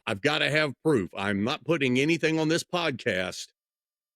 I've got to have proof. I'm not putting anything on this podcast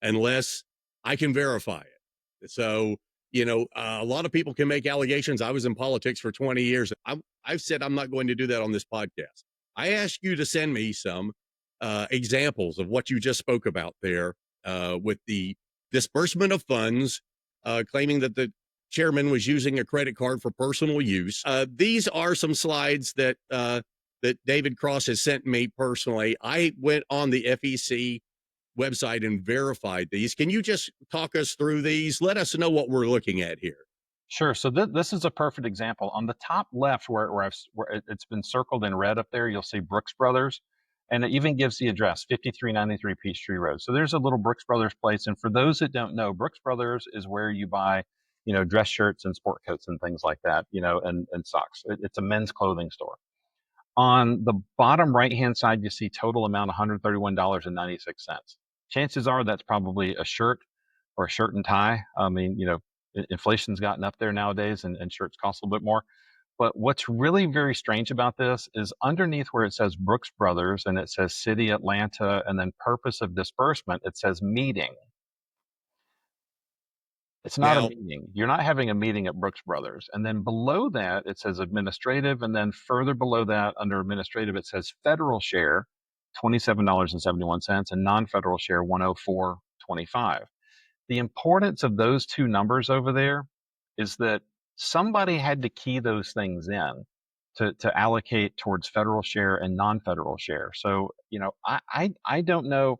unless I can verify it. So, a lot of people can make allegations. I was in politics for 20 years. I've said I'm not going to do that on this podcast. I asked you to send me some examples of what you just spoke about there with the disbursement of funds, claiming that the chairman was using a credit card for personal use. These are some slides that David Cross has sent me personally. I went on the FEC website and verified these. Can you just talk us through these? Let us know what we're looking at here. Sure. So this is a perfect example. On the top left, where it's been circled in red up there, you'll see Brooks Brothers, and it even gives the address, 5393 Peachtree Road. So there's a little Brooks Brothers place. And for those that don't know, Brooks Brothers is where you buy, dress shirts and sport coats and things like that, and socks. It's a men's clothing store. On the bottom right-hand side, you see total amount $131.96. Chances are that's probably a shirt or a shirt and tie. I mean, inflation's gotten up there nowadays, and shirts cost a little bit more. But what's really very strange about this is underneath where it says Brooks Brothers and it says City Atlanta and then purpose of disbursement, it says meeting. It's not a meeting. You're not having a meeting at Brooks Brothers. And then below that, it says administrative. And then further below that, under administrative, it says federal share, $27.71, and non-federal share, $104.25. The importance of those two numbers over there is that somebody had to key those things in to allocate towards federal share and non-federal share. So, I don't know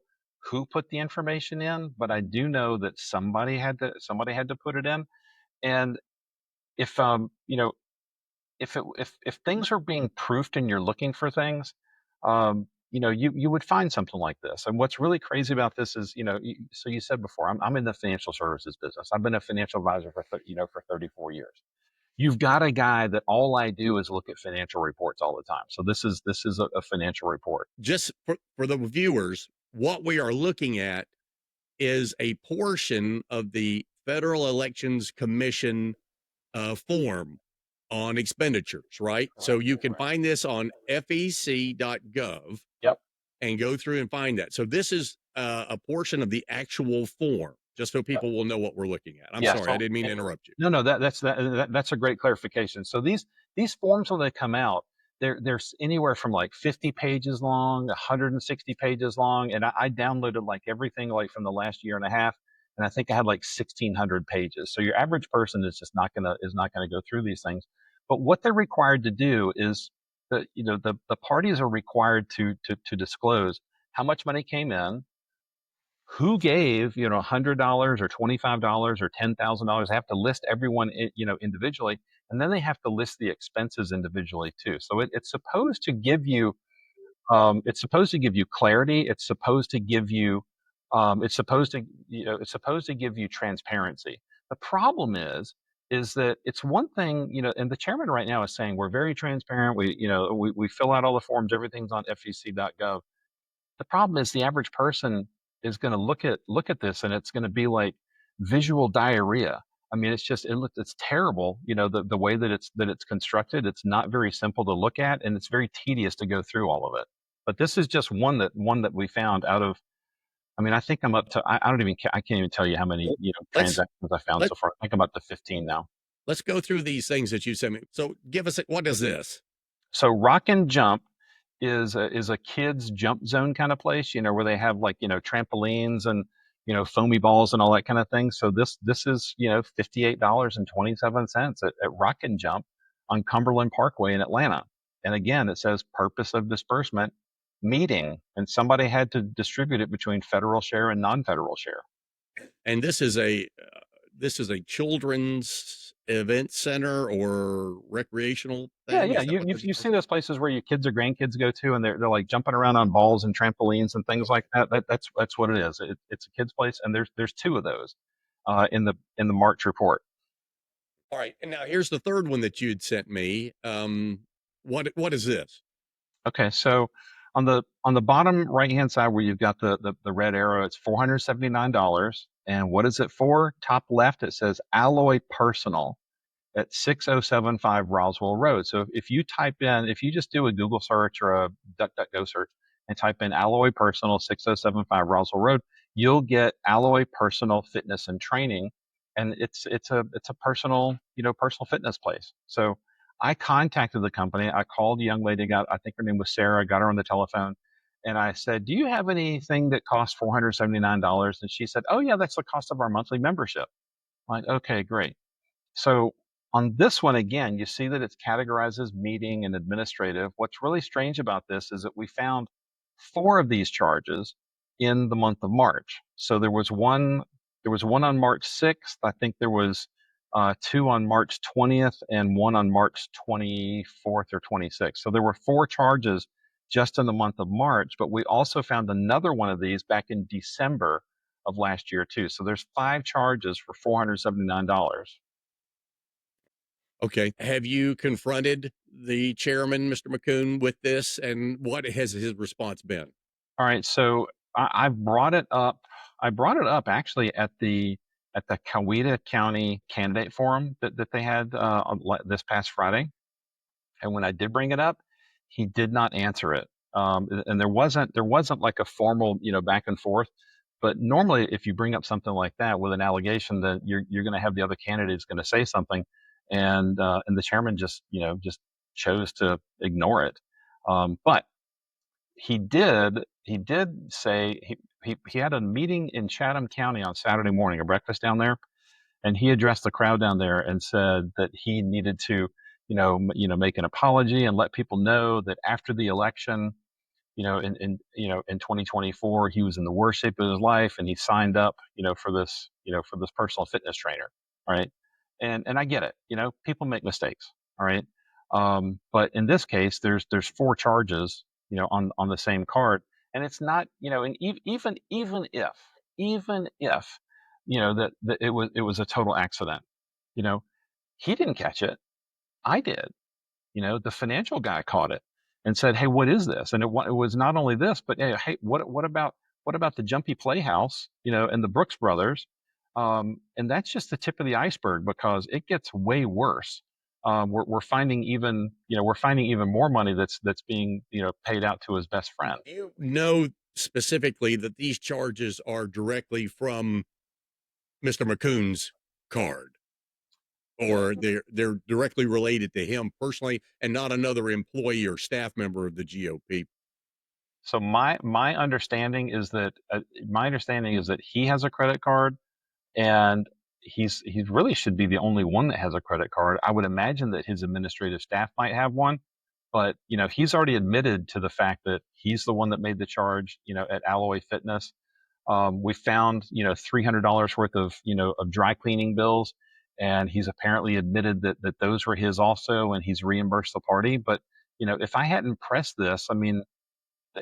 who put the information in, but I do know that somebody had to put it in. And if if things are being proofed and you're looking for things, you would find something like this. And what's really crazy about this is, so you said before, I'm in the financial services business. I've been a financial advisor for 34 years. You've got a guy that all I do is look at financial reports all the time. So this is a financial report. Just for the viewers, what we are looking at is a portion of the Federal Elections Commission form on expenditures, right? So you can find this on fec.gov. Yep. And go through and find that. So this is a portion of the actual form, just so people will know what we're looking at. I'm sorry, I didn't mean to interrupt you. No, that's a great clarification. So these forms, when they come out, they're anywhere from like 50 pages long, 160 pages long, and I downloaded like everything like from the last year and a half, and I think I had like 1,600 pages. So your average person is just not gonna go through these things. But what they're required to do is the parties are required to disclose how much money came in, who gave, $100 or $25 or $10,000. They have to list everyone, individually, and then they have to list the expenses individually too. So it's supposed to give you, clarity. It's supposed to give you, transparency. The problem is that it's one thing, and the chairman right now is saying we're very transparent. We fill out all the forms. Everything's on fec.gov. The problem is the average person is going to look at this and it's going to be like visual diarrhea. I mean, it's terrible. The way that it's constructed, it's not very simple to look at, and it's very tedious to go through all of it. But this is just one that we found out of. I mean, I think I'm up to, I can't even tell you how many, transactions I found so far. I think I'm up to 15 now. Let's go through these things that you sent me. So give us, what is this? So Rock and Jump is a kids jump zone kind of place, where they have like, trampolines and, foamy balls and all that kind of thing. So this is, $58.27 at Rock and Jump on Cumberland Parkway in Atlanta. And again, it says purpose of disbursement, meeting, and somebody had to distribute it between federal share and non-federal share. And this is a children's event center or recreational thing? Yeah. You've seen those places where your kids or grandkids go to, and they're like jumping around on balls and trampolines and things like that. That's what it is. It's a kids place, and there's two of those in the March report. All right, and now here's the third one that you'd sent me. What is this? Okay, so on the bottom right hand side where you've got the red arrow, it's $479. And what is it for? Top left, it says Alloy Personal at 6075 Roswell Road. So if you type in, if you just do a Google search or a DuckDuckGo search, and type in Alloy Personal 6075 Roswell Road, you'll get Alloy Personal Fitness and Training, and it's a personal, personal fitness place. So I contacted the company. I called a young lady, I think her name was Sarah, got her on the telephone, and I said, "Do you have anything that costs $479?" And she said, "Oh yeah, that's the cost of our monthly membership." I'm like, okay, great. So on this one, again, you see that it's categorized as meeting and administrative. What's really strange about this is that we found four of these charges in the month of March. So there was one on March 6th. I think there was two on March 20th and one on March 24th or 26th. So there were four charges just in the month of March, but we also found another one of these back in December of last year too. So there's five charges for $479. Okay. Have you confronted the chairman, Mr. McCoon, with this, and what has his response been? All right, so I brought it up. I brought it up actually at the Coweta County Candidate Forum that they had this past Friday. And when I did bring it up, he did not answer it. And there wasn't like a formal back and forth. But normally, if you bring up something like that with an allegation, that you're going to have the other candidates going to say something, and the chairman just chose to ignore it. But he did say he had a meeting in Chatham County on Saturday morning, a breakfast down there, and he addressed the crowd down there and said that he needed to, make an apology and let people know that after the election, in 2024, he was in the worst shape of his life, and he signed up, for this personal fitness trainer, right? And I get it, people make mistakes, all right. But in this case, there's four charges, on the same card, and it's not, and even if, that it was a total accident, you know, he didn't catch it, I did. The financial guy caught it and said, "Hey, what is this?" And it was not only this, but hey, what about the Jumpy Playhouse, and the Brooks Brothers? And that's just the tip of the iceberg, because it gets way worse. We're finding even more money that's being paid out to his best friend. You know specifically that these charges are directly from Mr. McCoon's card, or they're directly related to him personally and not another employee or staff member of the GOP. So my understanding is that he has a credit card, and he really should be the only one that has a credit card. I would imagine that his administrative staff might have one, but he's already admitted to the fact that he's the one that made the charge, at Alloy Fitness. We found $300 worth of dry cleaning bills, and he's apparently admitted that those were his also, and he's reimbursed the party. But if I hadn't pressed this, I mean, uh,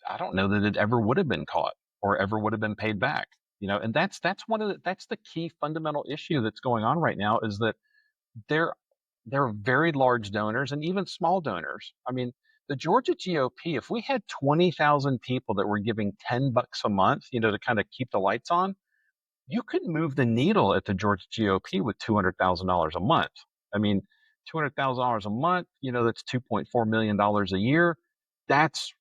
I don't know that it ever would have been caught or ever would have been paid back. And that's the key fundamental issue that's going on right now, is that there there are very large donors and even small donors. I mean, the Georgia GOP, if we had 20,000 people that were giving $10 a month, to kind of keep the lights on, you could move the needle at the Georgia GOP with $200,000 a month. I mean, $200,000 a month, that's $2.4 million a year. That's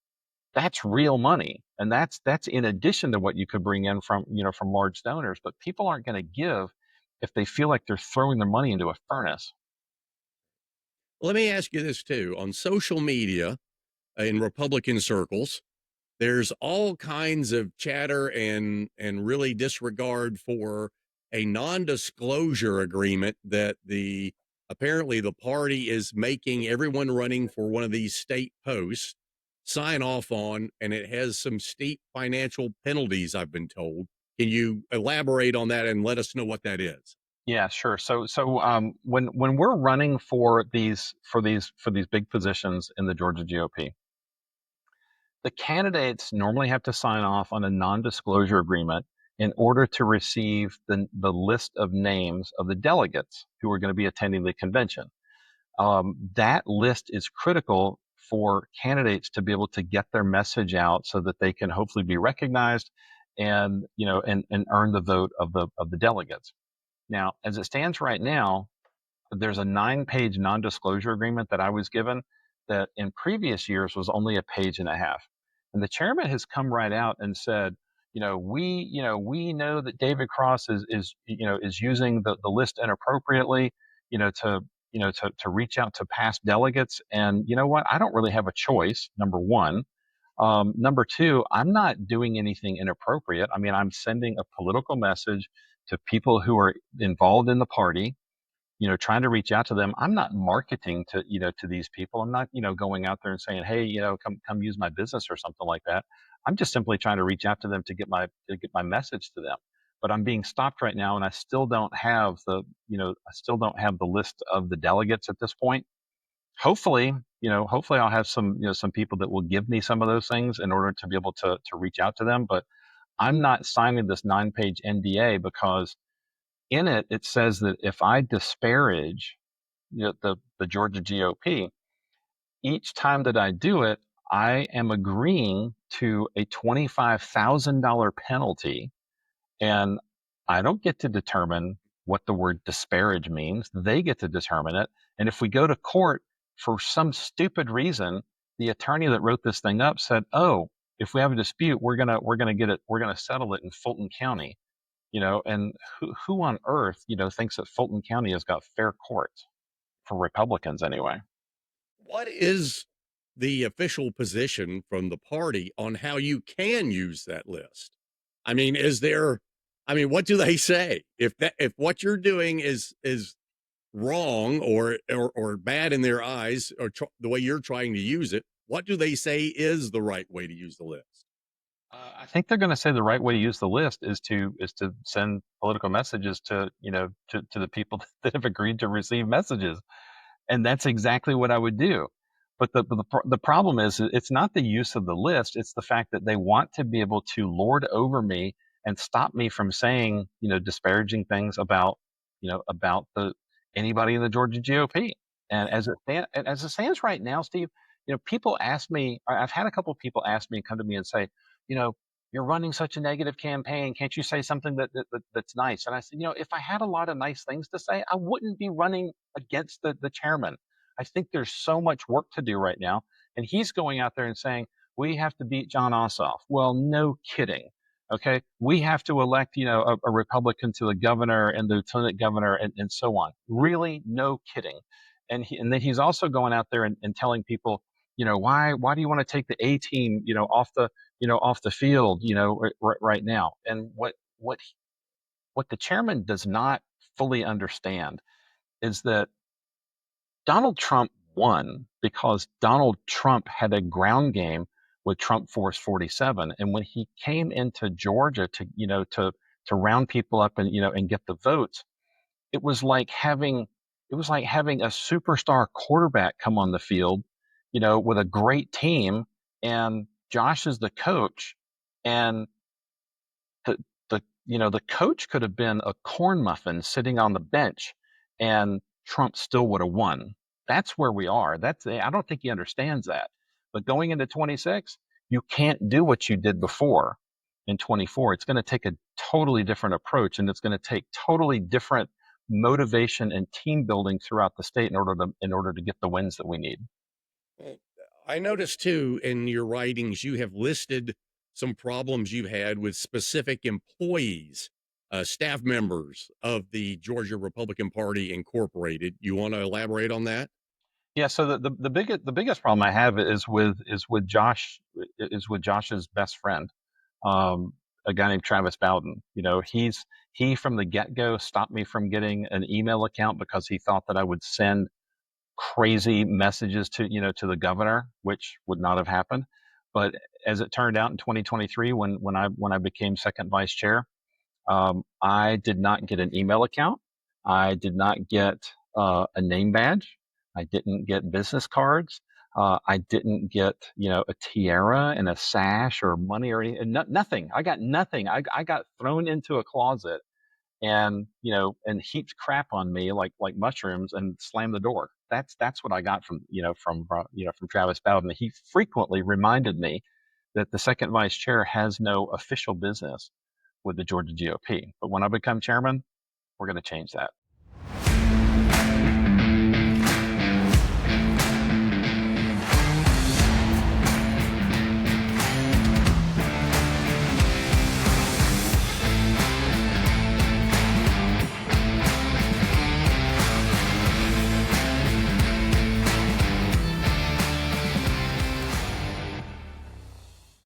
that's real money, and that's in addition to what you could bring in from large donors. But people aren't going to give if they feel like they're throwing their money into a furnace. Let me ask you this too. On social media, in Republican circles, there's all kinds of chatter and really disregard for a non-disclosure agreement that the apparently the party is making everyone running for one of these state posts sign off on, and it has some steep financial penalties, I've been told. Can you elaborate on that and let us know what that is? Yeah, sure. So when we're running for these big positions in the Georgia GOP, the candidates normally have to sign off on a non-disclosure agreement in order to receive the list of names of the delegates who are going to be attending the convention. That list is critical for candidates to be able to get their message out so that they can hopefully be recognized and earn the vote of the delegates. Now, as it stands right now, there's a 9-page non-disclosure agreement that I was given that in previous years was only a page and a half. And the chairman has come right out and said, we know that David Cross is using the list inappropriately, to reach out to past delegates. And you know what? I don't really have a choice. Number one. Number two, I'm not doing anything inappropriate. I mean, I'm sending a political message to people who are involved in the party, trying to reach out to them. I'm not marketing to these people. I'm not, going out there and saying, hey, come use my business or something like that. I'm just simply trying to reach out to them to get my message to them. But I'm being stopped right now, and I still don't have the list of the delegates at this point. Hopefully I'll have some people that will give me some of those things in order to be able to reach out to them. But I'm not signing this 9-page NDA because in it says that if I disparage the Georgia GOP, each time that I do it, I am agreeing to a $25,000 penalty, and I don't get to determine what the word disparage means. They get to determine it. And if we go to court for some stupid reason, the attorney that wrote this thing up said, "Oh, if we have a dispute, we're gonna settle it in Fulton County." And who on earth, thinks that Fulton County has got fair courts for Republicans anyway? What is the official position from the party on how you can use that list? I mean, what do they say? If what you're doing is wrong or bad in their eyes or the way you're trying to use it, what do they say is the right way to use the list? I think they're going to say the right way to use the list is to send political messages to the people that have agreed to receive messages, and that's exactly what I would do. But the problem is it's not the use of the list; it's the fact that they want to be able to lord over me and stop me from saying disparaging things about the anybody in the Georgia GOP. And as it stands right now, Steve, people ask me. I've had a couple of people ask me and come to me and say, you know, you're running such a negative campaign. Can't you say something that's nice? And I said, if I had a lot of nice things to say, I wouldn't be running against the chairman. I think there's so much work to do right now. And he's going out there and saying, we have to beat John Ossoff. Well, no kidding. Okay. We have to elect, a Republican to the governor and the lieutenant governor and so on. Really? No kidding. And then he's also going out there and telling people, why do you want to take the A team, off the field, right now? And what the chairman does not fully understand is that Donald Trump won because Donald Trump had a ground game with Trump Force 47. And when he came into Georgia to round people up and get the votes, it was like having a superstar quarterback come on the field, with a great team, and Josh is the coach, and the the coach could have been a corn muffin sitting on the bench, and Trump still would have won. That's where we are. I don't think he understands that. But going into 26, you can't do what you did before in 24. It's going to take a totally different approach, and it's going to take totally different motivation and team building throughout the state in order to get the wins that we need. Well, I noticed too in your writings, you have listed some problems you've had with specific employees, staff members of the Georgia Republican Party Incorporated. You want to elaborate on that? Yeah, so the biggest problem I have is with Josh's best friend, a guy named Travis Bowden. He from the get go stopped me from getting an email account because he thought that I would send crazy messages to the governor, which would not have happened. But as it turned out in 2023, when I became second vice chair, I did not get an email account. I did not get a name badge. I didn't get business cards. I didn't get, a tiara and a sash or money or anything. Nothing. I got nothing. I got thrown into a closet and heaped crap on me like mushrooms and slammed the door. That's what I got from Travis Bowden. He frequently reminded me that the second vice chair has no official business with the Georgia GOP. But when I become chairman, we're going to change that.